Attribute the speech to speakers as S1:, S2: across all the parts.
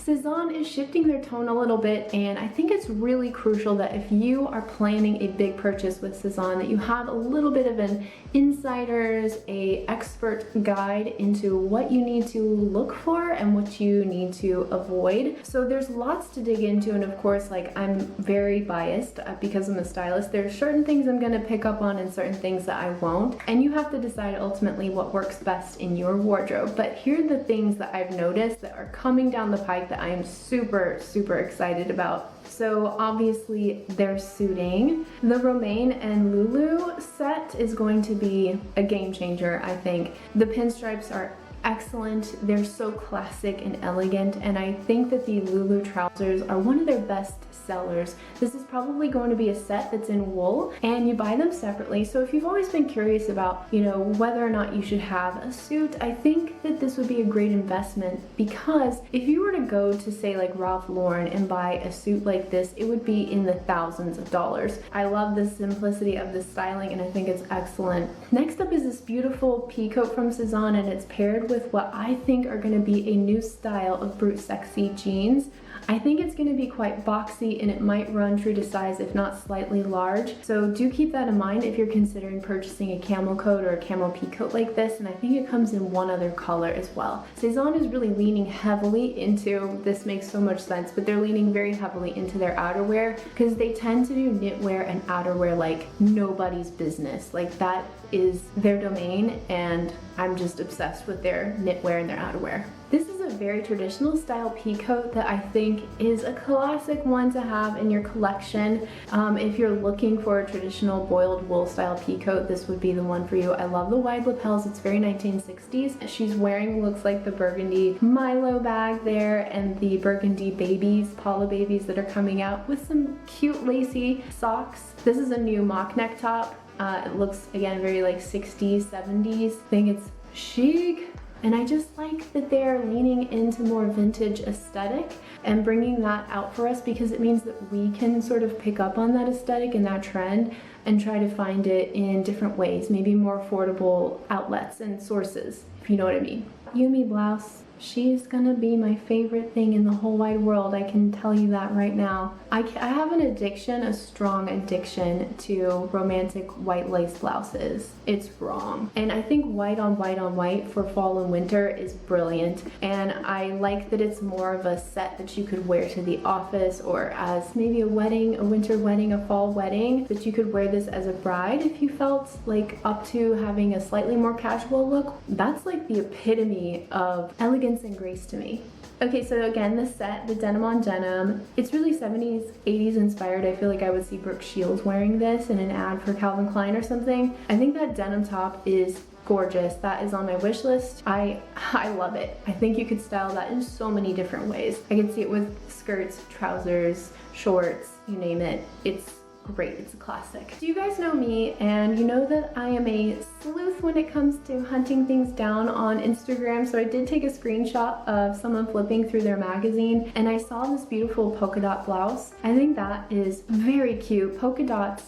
S1: Cezanne is shifting their tone a little bit, and I think it's really crucial that if you are planning a big purchase with Cezanne, that you have a little bit of an insider's, a expert guide into what you need to look for and what you need to avoid. So there's lots to dig into, and of course, like, I'm very biased because I'm a stylist. There's certain things I'm gonna pick up on and certain things that I won't, and you have to decide ultimately what works best in your wardrobe. But here are the things that I've noticed that are coming down the pike that I am super, super excited about. So obviously they're suiting. The Romaine and Lulu set is going to be a game changer, I think. The pinstripes are excellent. They're so classic and elegant, and I think that the Lulu trousers are one of their best sellers. This is probably going to be a set that's in wool, and you buy them separately. So if you've always been curious about, you know, whether or not you should have a suit, I think that this would be a great investment, because if you were to go to, say, like Ralph Lauren and buy a suit like this, it would be in the thousands of dollars. I love the simplicity of the styling, and I think it's excellent. Next up is this beautiful pea coat from Sézane, and it's paired with what I think are going to be a new style of brute sexy jeans. I think it's going to be quite boxy, and it might run true to size, if not slightly large. So do keep that in mind if you're considering purchasing a camel coat or a camel pea coat like this, and I think it comes in one other color as well. Sézane is really leaning heavily into, this makes so much sense, but they're leaning very heavily into their outerwear, because they tend to do knitwear and outerwear like nobody's business. Like, that is their domain, and I'm just obsessed with their knitwear and their outerwear. This is a very traditional style pea coat that I think is a classic one to have in your collection. If you're looking for a traditional boiled wool style pea coat, this would be the one for you. I love the wide lapels, it's very 1960s. She's wearing, looks like, the burgundy Milo bag there, and the burgundy babies, Paula babies that are coming out with some cute lacy socks. This is a new mock neck top. It looks, again, very like 60s, 70s. I think it's chic. And I just like that they're leaning into more vintage aesthetic and bringing that out for us, because it means that we can sort of pick up on that aesthetic and that trend and try to find it in different ways, maybe more affordable outlets and sources, if you know what I mean. Yumi blouse. She's gonna be my favorite thing in the whole wide world, I can tell you that right now. I have an addiction, a strong addiction to romantic white lace blouses. It's wrong. And I think white on white on white for fall and winter is brilliant. And I like that it's more of a set that you could wear to the office, or as maybe a wedding, a winter wedding, a fall wedding, that you could wear this as a bride if you felt like up to having a slightly more casual look. That's like the epitome of elegance and grace to me. Okay, so again, this set, the denim on denim, it's really 70s, 80s inspired. I feel like I would see Brooke Shields wearing this in an ad for Calvin Klein or something. I think that denim top is gorgeous. That is on my wish list. I love it. I think you could style that in so many different ways. I can see it with skirts, trousers, shorts, you name it. It's great. It's a classic. So you guys know me, and you know that I am a sleuth when it comes to hunting things down on Instagram. So I did take a screenshot of someone flipping through their magazine, and I saw this beautiful polka dot blouse. I think that is very cute. Polka dots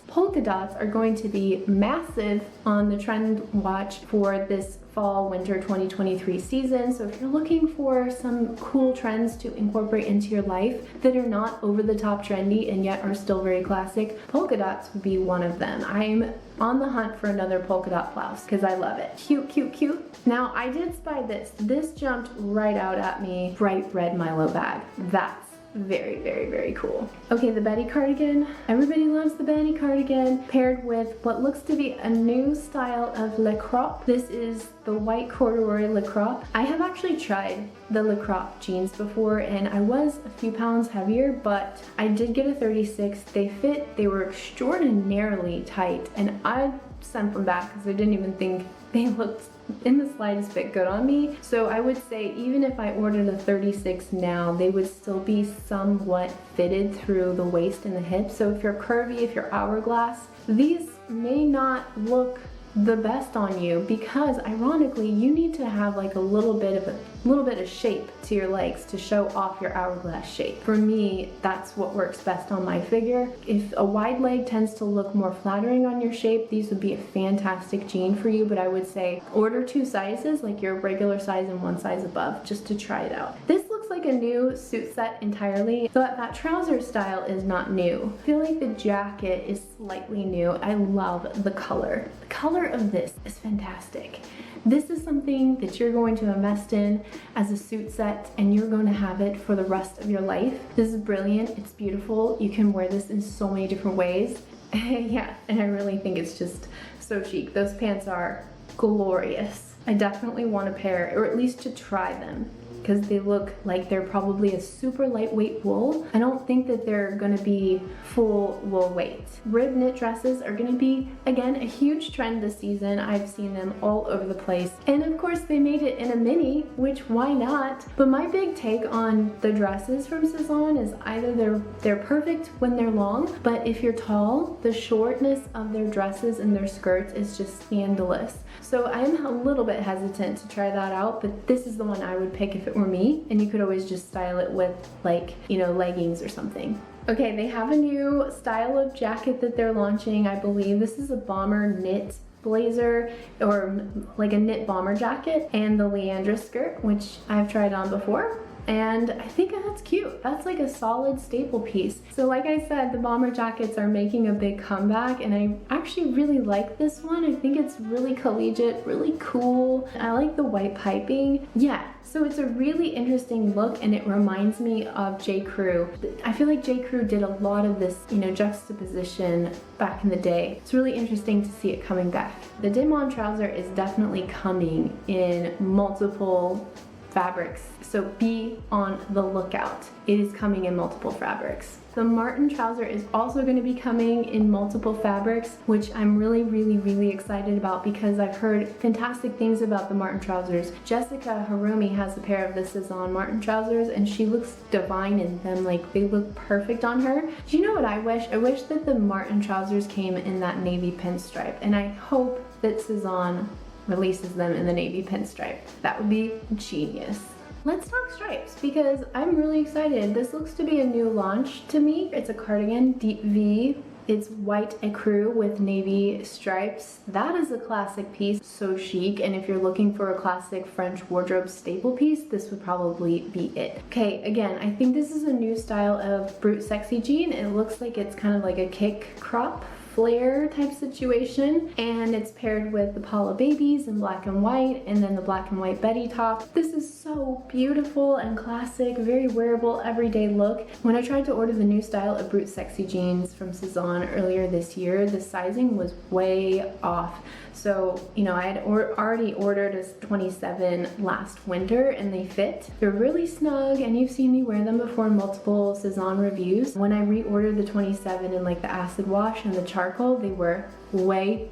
S1: are going to be massive on the trend watch for this fall winter 2023 season. So if you're looking for some cool trends to incorporate into your life that are not over the top trendy and yet are still very classic, polka dots would be one of them. I'm on the hunt for another polka dot blouse because I love it. Cute, cute, cute. Now I did spy this. This jumped right out at me. Bright red Milo bag. That's very, very, very cool. Okay, the Betty cardigan. Everybody loves the Betty cardigan, paired with what looks to be a new style of le crop. This is the white corduroy le crop. I have actually tried the le crop jeans before, and I was a few pounds heavier, but I did get a 36. They fit. They were extraordinarily tight, and I sent them back because I didn't even think they looked in the slightest bit good on me. So I would say even if I ordered a 36 now, they would still be somewhat fitted through the waist and the hips. So if you're curvy, if you're hourglass, these may not look the best on you, because ironically you need to have like a little bit of shape to your legs to show off your hourglass shape. For me, that's what works best on my figure. If a wide leg tends to look more flattering on your shape, these would be a fantastic jean for you, but I would say order 2 sizes, like your regular size and 1 size above, just to try it out. This looks looks like a new suit set entirely, but that trouser style is not new. I feel like the jacket is slightly new. I love the color. The color of this is fantastic. This is something that you're going to invest in as a suit set, and you're going to have it for the rest of your life. This is brilliant. It's beautiful. You can wear this in so many different ways. Yeah, and I really think it's just so chic. Those pants are glorious. I definitely want a pair, or at least to try them, because they look like they're probably a super lightweight wool. I don't think that they're gonna be full wool weight. Rib knit dresses are gonna be, again, a huge trend this season. I've seen them all over the place. And of course they made it in a mini, which why not? But my big take on the dresses from Cezanne is either they're perfect when they're long, but if you're tall, the shortness of their dresses and their skirts is just scandalous. So I'm a little bit hesitant to try that out, but this is the one I would pick if it were me, and you could always just style it with, like, you know, leggings or something. Okay, they have a new style of jacket that they're launching. I believe this is a bomber knit blazer, or like a knit bomber jacket, and the Leandra skirt, which I've tried on before. And I think that's cute. That's like a solid staple piece. So like I said, the bomber jackets are making a big comeback, and I actually really like this one. I think it's really collegiate, really cool. I like the white piping. Yeah, so it's a really interesting look, and it reminds me of J. Crew. I feel like J. Crew did a lot of this, you know, juxtaposition back in the day. It's really interesting to see it coming back. The Denim trouser is definitely coming in multiple fabrics, so be on the lookout. It is coming in multiple fabrics. The Martin trouser is also going to be coming in multiple fabrics, which I'm really excited about, because I've heard fantastic things about the Martin trousers. Jessica Harumi has a pair of the Sézane Martin trousers, and she looks divine in them. Like, they look perfect on her. Do you know what I wish? I wish that the Martin trousers came in that navy pinstripe, and I hope that Cezanne releases them in the navy pinstripe. That would be genius. Let's talk stripes, because I'm really excited. This looks to be a new launch to me. It's a cardigan, deep V. It's white ecru with navy stripes. That is a classic piece, so chic, and if you're looking for a classic French wardrobe staple piece, this would probably be it. Okay, again, I think this is a new style of brute sexy jean. It looks like it's kind of like a kick crop flare type situation, and it's paired with the Paula Babies in black and white, and then the black and white Betty top. This is so beautiful and classic, very wearable, everyday look. When I tried to order the new style of brute sexy jeans from Cezanne earlier this year, the sizing was way off. So, you know, I had already ordered a 27 last winter, and they fit. They're really snug, and you've seen me wear them before in multiple Cezanne reviews. When I reordered the 27 in like the acid wash and the charcoal, they were way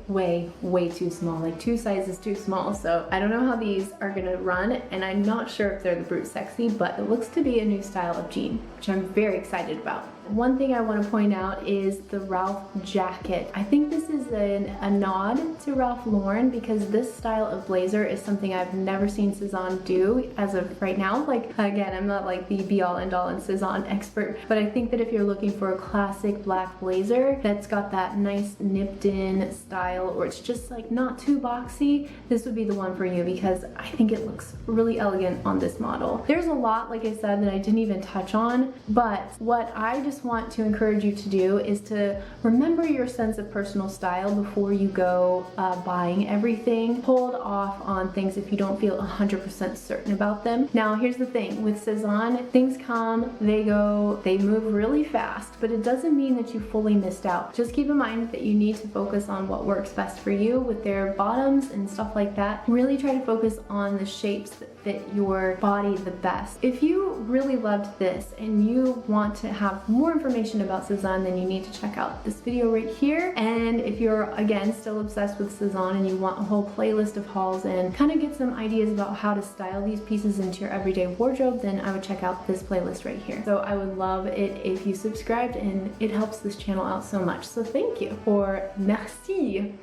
S1: too small, like 2 sizes too small. So I don't know how these are gonna run, and I'm not sure if they're the brute sexy, but it looks to be a new style of jean, which I'm very excited about. One thing I want to point out is the Ralph jacket. I think this is a nod to Ralph Lauren, because this style of blazer is something I've never seen Cezanne do as of right now. Like, again, I'm not like the be-all end-all and Cezanne expert, but I think that if you're looking for a classic black blazer that's got that nice nipped in style, or it's just like not too boxy, this would be the one for you, because I think it looks really elegant on this model. There's a lot, like I said, that I didn't even touch on, but what I just want to encourage you to do is to remember your sense of personal style before you go buying everything. Hold off on things if you don't feel 100% certain about them. Now, here's the thing with Cezanne, things come, they go, they move really fast, but it doesn't mean that you fully missed out. Just keep in mind that you need to focus on what works best for you with their bottoms and stuff like that. Really try to focus on the shapes that fit your body the best. If you really loved this and you want to have more information about Cezanne, then you need to check out this video right here. And if you're, again, still obsessed with Cezanne and you want a whole playlist of hauls and kind of get some ideas about how to style these pieces into your everyday wardrobe, then I would check out this playlist right here. So I would love it if you subscribed, and it helps this channel out so much. So thank you, or merci.